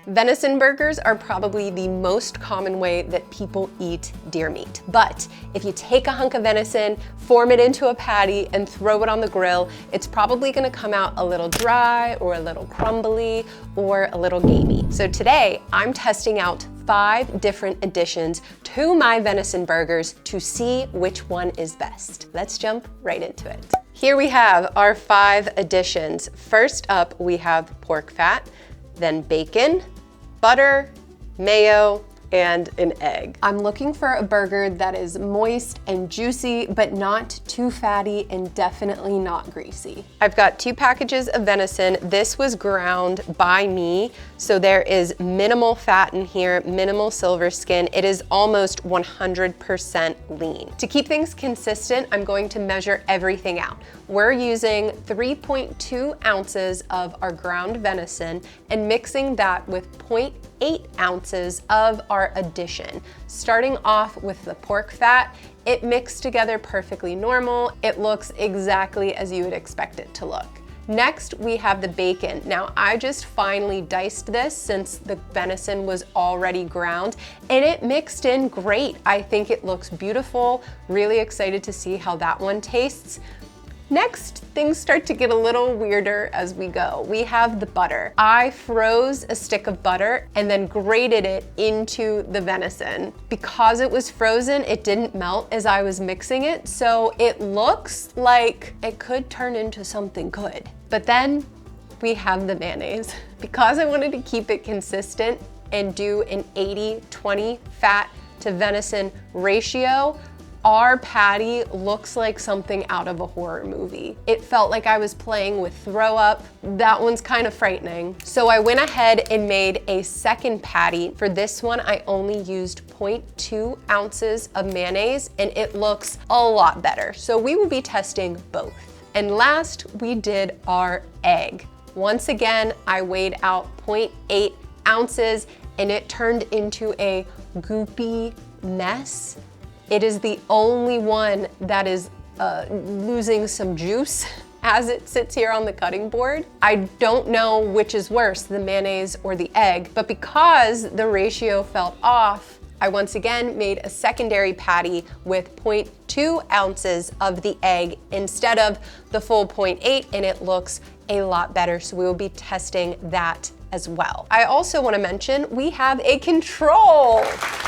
Venison burgers are probably the most common way that people eat deer meat. But if you take a hunk of venison, form it into a patty, and throw it on the grill, it's probably gonna come out a little dry or a little crumbly or a little gamey. So today, I'm testing out 5 different additions to my venison burgers to see which one is best. Let's jump right into it. Here we have our 5 additions. First up, we have pork fat, then bacon, butter, mayo, and an egg. I'm looking for a burger that is moist and juicy, but not too fatty and definitely not greasy. I've got 2 packages of venison. This was ground by me, so there is minimal fat in here, minimal silver skin. It is almost 100% lean. To keep things consistent, I'm going to measure everything out. We're using 3.2 ounces of our ground venison and mixing that with 0.8 ounces of our addition. Starting off with the pork fat, it mixed together perfectly normal. It looks exactly as you would expect it to look. Next, we have the bacon. Now, I just finely diced this since the venison was already ground, and it mixed in great. I think it looks beautiful. Really excited to see how that one tastes. Next, things start to get a little weirder as we go. We have the butter. I froze a stick of butter and then grated it into the venison. Because it was frozen, it didn't melt as I was mixing it, so it looks like it could turn into something good. But then we have the mayonnaise. Because I wanted to keep it consistent and do an 80-20 fat to venison ratio, our patty looks like something out of a horror movie. It felt like I was playing with throw up. That one's kind of frightening. So I went ahead and made a second patty. For this one, I only used 0.2 ounces of mayonnaise, and it looks a lot better. So we will be testing both. And last, we did our egg. Once again, I weighed out 0.8 ounces, and it turned into a goopy mess. It is the only one that is losing some juice as it sits here on the cutting board. I don't know which is worse, the mayonnaise or the egg, but because the ratio felt off, I once again made a secondary patty with 0.2 ounces of the egg instead of the full 0.8, and it looks a lot better. So we will be testing that as well. I also want to mention we have a control.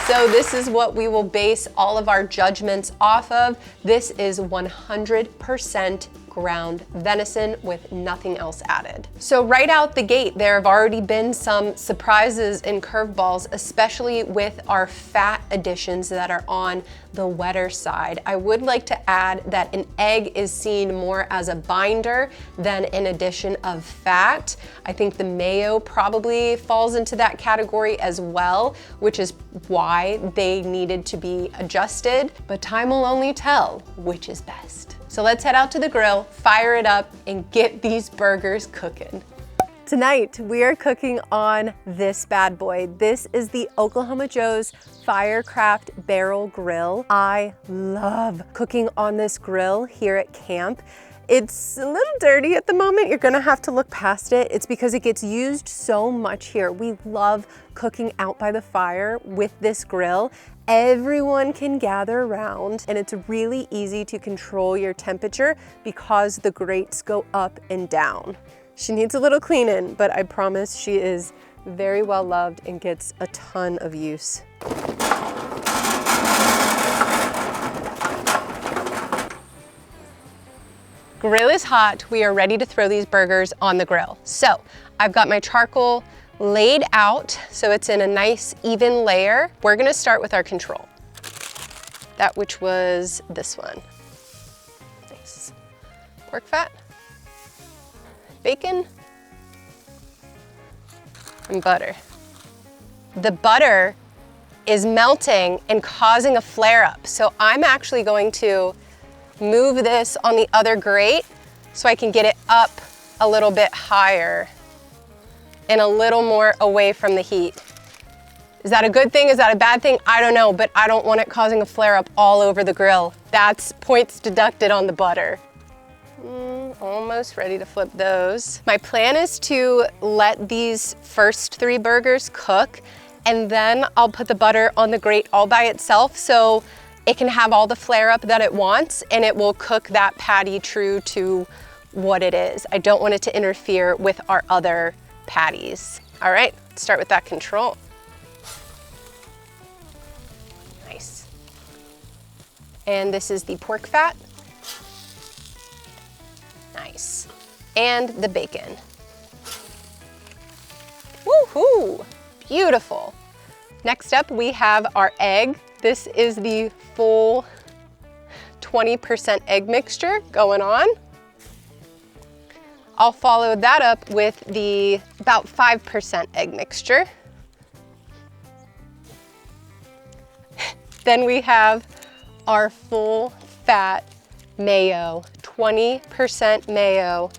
So this is what we will base all of our judgments off of. This is 100% ground venison with nothing else added. So right out the gate, there have already been some surprises and curveballs, especially with our fat additions that are on the wetter side. I would like to add that an egg is seen more as a binder than an addition of fat. I think the mayo probably falls into that category as well, which is why they needed to be adjusted, but time will only tell which is best. So let's head out to the grill, fire it up, and get these burgers cooking. Tonight, we are cooking on this bad boy. This is the Oklahoma Joe's Firecraft Barrel Grill. I love cooking on this grill here at camp. It's a little dirty at the moment. You're gonna have to look past it. It's because it gets used so much here. We love cooking out by the fire with this grill. Everyone can gather around, and it's really easy to control your temperature because the grates go up and down. She needs a little cleaning, but I promise she is very well loved and gets a ton of use. Grill is hot. We are ready to throw these burgers on the grill. So I've got my charcoal laid out so it's in a nice even layer. We're gonna start with our control. That which was this one. Nice. Pork fat, bacon, and butter. The butter is melting and causing a flare up. So I'm actually going to move this on the other grate so I can get it up a little bit higher and a little more away from the heat. Is that a good thing? Is that a bad thing? I don't know, but I don't want it causing a flare up all over the grill. That's points deducted on the butter. Almost ready to flip those. My plan is to let these first 3 burgers cook, and then I'll put the butter on the grate all by itself so it can have all the flare up that it wants, and it will cook that patty true to what it is. I don't want it to interfere with our other patties. All right, let's start with that control. Nice. And this is the pork fat. Nice. And the bacon. Woohoo! Beautiful. Next up, we have our egg. This is the full 20% egg mixture going on. I'll follow that up with the about 5% egg mixture. Then we have our full fat mayo, 20% mayo,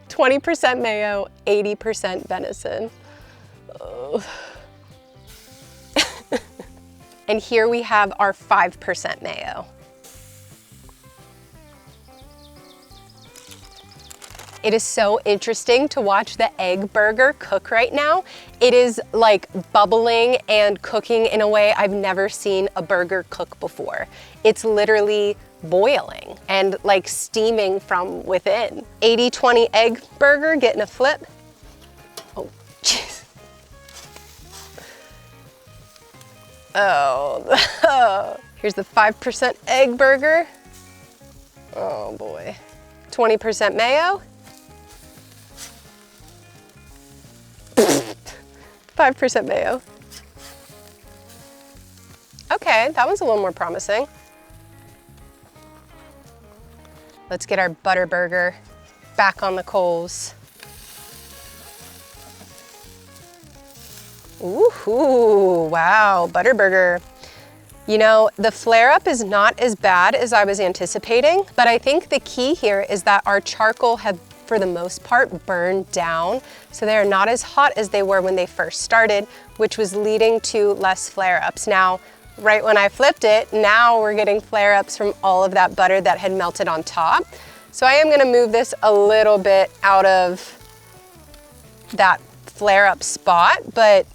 20% mayo, 80% venison. Oh. And here we have our 5% mayo. It is so interesting to watch the egg burger cook right now. It is like bubbling and cooking in a way I've never seen a burger cook before. It's literally boiling and like steaming from within. 80-20 egg burger getting a flip. Oh, jeez. Oh, here's the 5% egg burger. Oh boy. 20% mayo. 5% mayo. Okay, that one's a little more promising. Let's get our butter burger back on the coals. Ooh, wow, butter burger. You know, the flare up is not as bad as I was anticipating, but I think the key here is that our charcoal had, for the most part, burned down. So they're not as hot as they were when they first started, which was leading to less flare-ups. Now, right when I flipped it, now we're getting flare-ups from all of that butter that had melted on top. So I am gonna move this a little bit out of that flare-up spot, but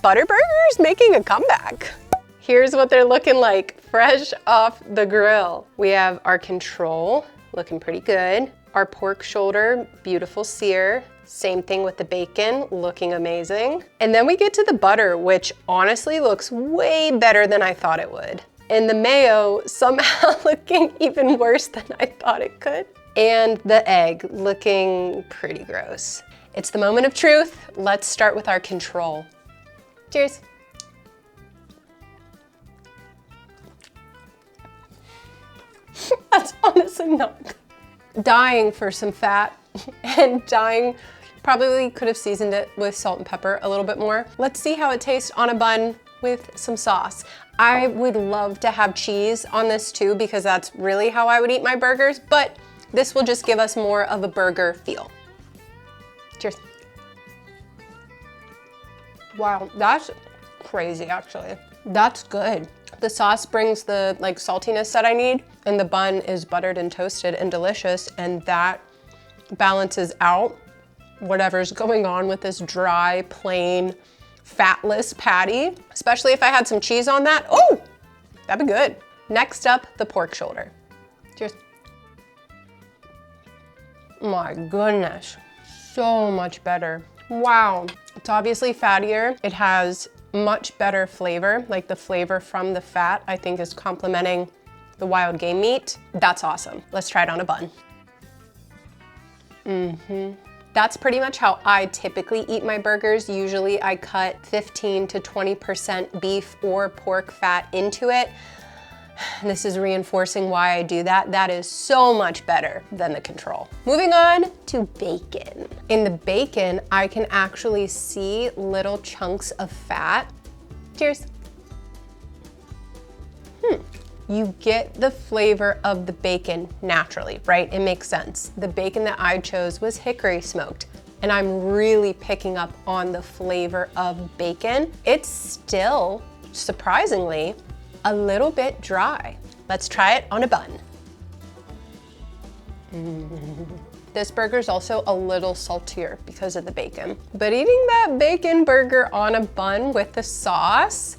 butter burgers making a comeback. Here's what they're looking like, fresh off the grill. We have our control, looking pretty good. Our pork shoulder, beautiful sear. Same thing with the bacon, looking amazing. And then we get to the butter, which honestly looks way better than I thought it would. And the mayo somehow looking even worse than I thought it could. And the egg looking pretty gross. It's the moment of truth. Let's start with our control. Cheers. That's honestly not good. Dying for some fat and dying, probably could have seasoned it with salt and pepper a little bit more. Let's see how it tastes on a bun with some sauce. I would love to have cheese on this too, because that's really how I would eat my burgers, but this will just give us more of a burger feel. Cheers. Wow, that's crazy actually. That's good. The sauce brings the like saltiness that I need, and the bun is buttered and toasted and delicious, and that balances out whatever's going on with this dry, plain, fatless patty. Especially if I had some cheese on that. Oh, that'd be good. Next up, the pork shoulder. Cheers. My goodness, so much better. Wow, it's obviously fattier. It has much better flavor, like the flavor from the fat I think is complementing the wild game meat. That's awesome. Let's try it on a bun. That's pretty much how I typically eat my burgers. Usually I cut 15 to 20% beef or pork fat into it. This is reinforcing why I do that. That is so much better than the control. Moving on to bacon. In the bacon, I can actually see little chunks of fat. Cheers. You get the flavor of the bacon naturally, right? It makes sense. The bacon that I chose was hickory smoked, and I'm really picking up on the flavor of bacon. It's still, surprisingly, a little bit dry. Let's try it on a bun. This burger's also a little saltier because of the bacon. But eating that bacon burger on a bun with the sauce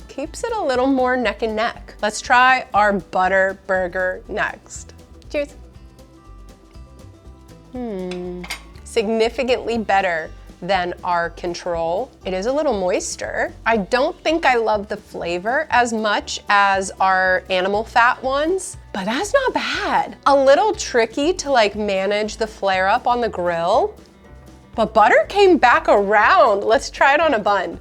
keeps it a little more neck and neck. Let's try our butter burger next. Cheers. Significantly better than our control. It is a little moister. I don't think I love the flavor as much as our animal fat ones, but that's not bad. A little tricky to like manage the flare up on the grill, but butter came back around. Let's try it on a bun.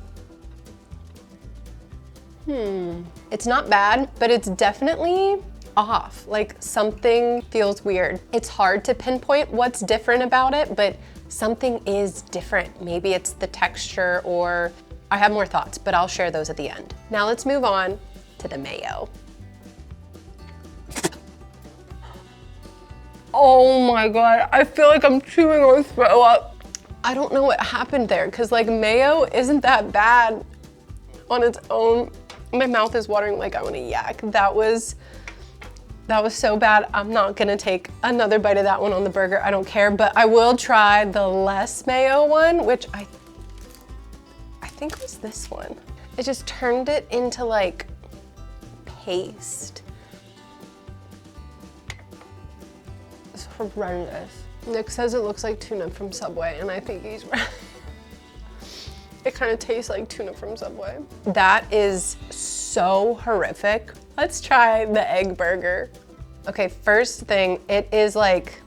It's not bad, but it's definitely off. Like something feels weird. It's hard to pinpoint what's different about it, but something is different. Maybe it's the texture, or I have more thoughts, but I'll share those at the end. Now let's move on to the mayo. Oh my God, I feel like I'm chewing on throw up. I don't know what happened there, because like mayo isn't that bad on its own. My mouth is watering like I want to yak. That was so bad. I'm not gonna take another bite of that one on the burger. I don't care, but I will try the less mayo one, which I think was this one. It just turned it into like paste. It's horrendous. Nick says it looks like tuna from Subway, and I think he's right. It kind of tastes like tuna from Subway. That is so horrific. Let's try the egg burger. Okay, first thing, it is like,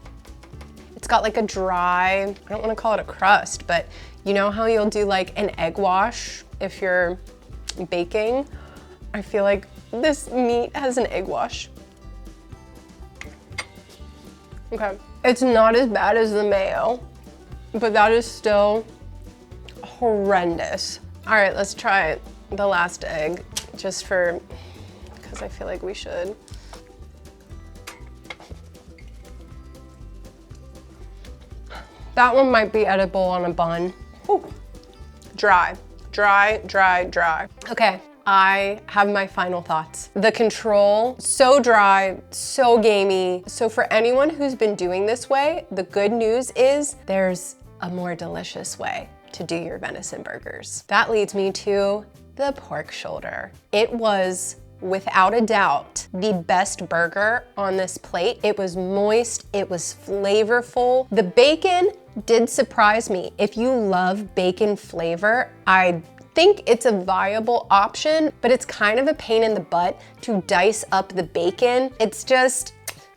it's got like a dry, I don't want to call it a crust, but you know how you'll do like an egg wash if you're baking? I feel like this meat has an egg wash. Okay, it's not as bad as the mayo, but that is still horrendous. All right, let's try the last egg, just because I feel like we should. That one might be edible on a bun. Ooh. Dry, dry, dry, dry. Okay, I have my final thoughts. The control, so dry, so gamey. So for anyone who's been doing this way, the good news is there's a more delicious way to do your venison burgers. That leads me to the pork shoulder. It was, without a doubt, the best burger on this plate. It was moist, it was flavorful. The bacon did surprise me. If you love bacon flavor, I think it's a viable option, but it's kind of a pain in the butt to dice up the bacon. It's just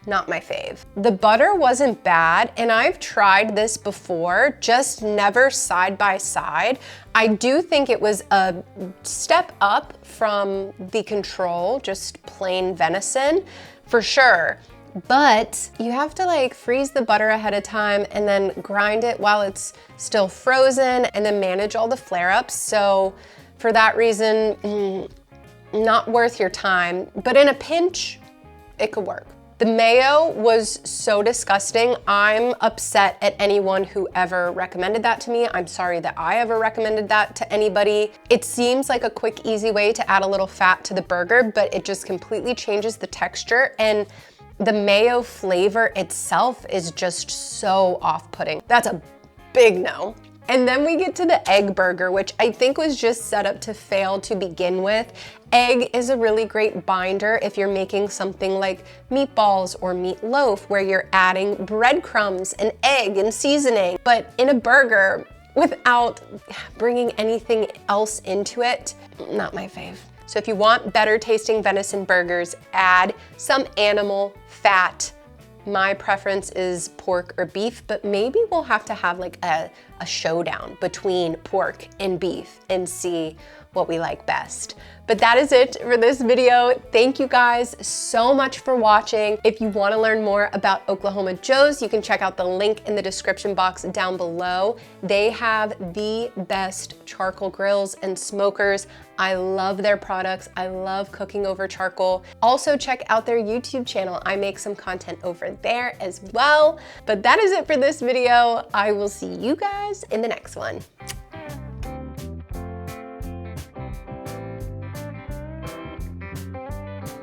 not my fave. The butter wasn't bad, and I've tried this before, just never side by side. I do think it was a step up from the control, just plain venison, for sure. But you have to like freeze the butter ahead of time and then grind it while it's still frozen and then manage all the flare-ups. So for that reason, not worth your time, but in a pinch, it could work. The mayo was so disgusting. I'm upset at anyone who ever recommended that to me. I'm sorry that I ever recommended that to anybody. It seems like a quick, easy way to add a little fat to the burger, but it just completely changes the texture, and the mayo flavor itself is just so off-putting. That's a big no. And then we get to the egg burger, which I think was just set up to fail to begin with. Egg is a really great binder if you're making something like meatballs or meatloaf, where you're adding breadcrumbs and egg and seasoning. But in a burger, without bringing anything else into it, not my fave. So if you want better tasting venison burgers, add some animal fat. My preference is pork or beef, but maybe we'll have to have like a showdown between pork and beef and see what we like best. But that is it for this video. Thank you guys so much for watching. If you want to learn more about Oklahoma Joe's, you can check out the link in the description box down below. They have the best charcoal grills and smokers. I love their products. I love cooking over charcoal. Also check out their YouTube channel. I make some content over there as well. But that is it for this video. I will see you guys in the next one.